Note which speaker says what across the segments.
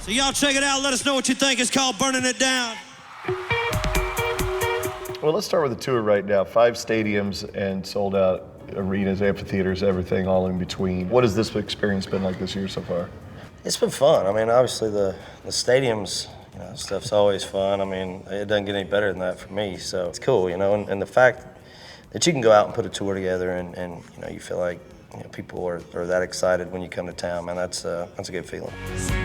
Speaker 1: So y'all check it out. Let us know what you think. It's called Burnin' It Down.
Speaker 2: Well, let's start with the tour right now. 5 stadiums and sold out arenas, amphitheaters, everything all in between. What has this experience been like this year so far?
Speaker 3: It's been fun. I mean, obviously the stadiums, you know, stuff's always fun. I mean, it doesn't get any better than that for me, so it's cool, you know, and the fact that you can go out and put a tour together and you know, you feel like, you know, people are that excited when you come to town, man, that's a good feeling.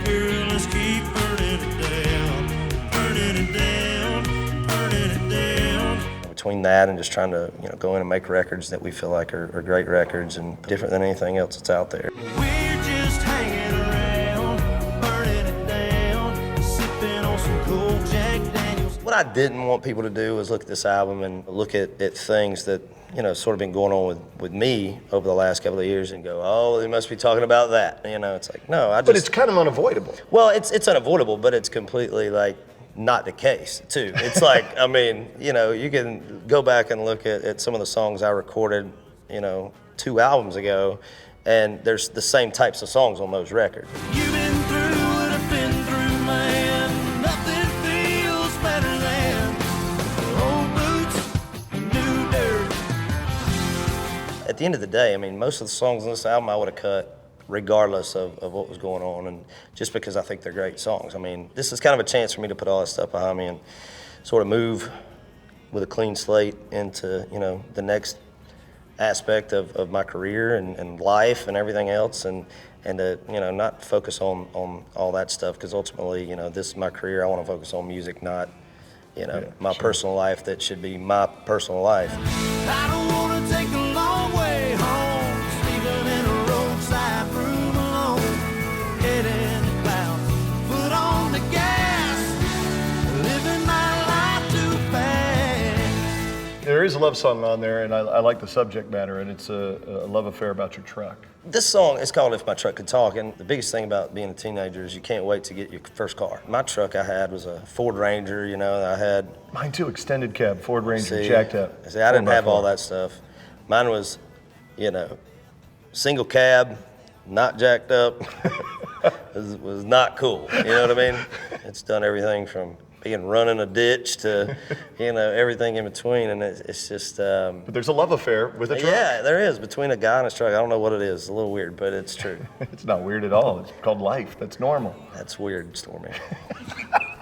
Speaker 1: Girl, let's keep burning it down, burning it down, burning it down.
Speaker 3: Between that and just trying to, you know, go in and make records that we feel like are great records and different than anything else that's out there.
Speaker 1: We're just hanging around, burning it down, sipping on some cold Jack Daniels.
Speaker 3: What I didn't want people to do was look at this album and look at things that, you know, sort of been going on with me over the last couple of years and go, oh, they must be talking about that. You know, it's like, no,
Speaker 2: But it's kind of unavoidable.
Speaker 3: Well, it's unavoidable, but it's completely, like, not the case, too. It's like, I mean, you know, you can go back and look at some of the songs I recorded, you know, 2 albums ago, and there's the same types of songs on those records.
Speaker 1: You've been through what I've been through, man. Nothing feels better than old boots, new dirt.
Speaker 3: At the end of the day, I mean, most of the songs on this album I would have cut regardless of what was going on, and just because I think they're great songs. I mean, this is kind of a chance for me to put all that stuff behind me and sort of move with a clean slate into, you know, the next aspect of my career and life and everything else, and to, you know, not focus on all that stuff, because ultimately, you know, this is my career. I want to focus on music, not, you know, my personal life that should be my personal life.
Speaker 1: I don't want to take a long way home, sleeping in a roadside room alone, head in the clouds, foot on the gas, living my life too fast.
Speaker 2: There is a love song on there, and I like the subject matter, and it's a love affair about your truck.
Speaker 3: This song is called If My Truck Could Talk, and the biggest thing about being a teenager is you can't wait to get your first car. My truck I had was a Ford Ranger, you know, I had...
Speaker 2: Mine too, extended cab, Ford Ranger, jacked up.
Speaker 3: See, I didn't have
Speaker 2: 4x4.
Speaker 3: all that stuff. Mine was, you know, single cab, not jacked up, was not cool, you know what I mean? It's done everything from being run in a ditch to, you know, everything in between, and it's just...
Speaker 2: But there's a love affair with a truck.
Speaker 3: Yeah, there is, between a guy and his truck. I don't know what it is. It's a little weird, but it's true.
Speaker 2: It's not weird at all. It's called life. That's normal.
Speaker 3: That's weird, Stormy.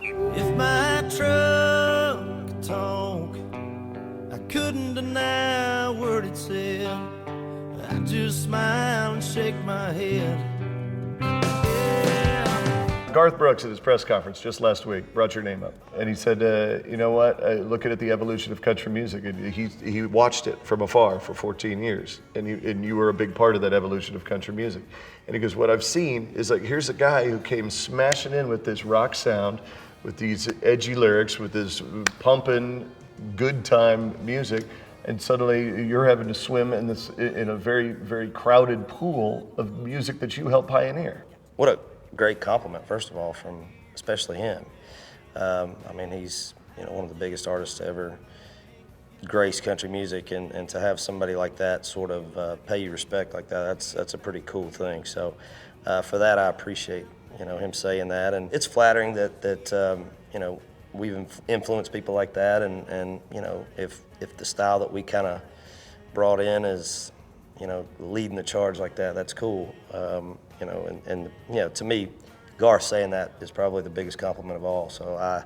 Speaker 1: If my truck could talk, I couldn't deny a word it said. I'd just smile and shake my head.
Speaker 2: Garth Brooks at his press conference just last week brought your name up, and he said, you know what, looking at the evolution of country music, and he watched it from afar for 14 years, and you were a big part of that evolution of country music. And he goes, what I've seen is, like, here's a guy who came smashing in with this rock sound, with these edgy lyrics, with this pumping, good time music, and suddenly you're having to swim in a very, very crowded pool of music that you helped pioneer.
Speaker 3: What a great compliment, first of all, from especially him. I mean, he's, you know, one of the biggest artists to ever grace country music, and to have somebody like that sort of pay you respect like that, that's a pretty cool thing. So for that, I appreciate, you know, him saying that, and it's flattering that you know, we've influenced people like that, and you know, if the style that we kind of brought in is, you know, leading the charge like that, that's cool. You know, and you know, to me, Garth saying that is probably the biggest compliment of all. So I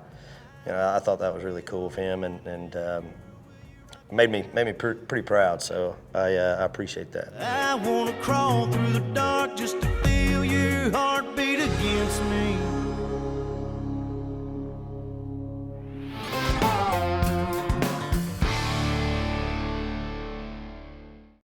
Speaker 3: thought that was really cool of him, and made me pretty proud. So I appreciate that.
Speaker 1: I wanna crawl through the dark just to feel your heartbeat against me.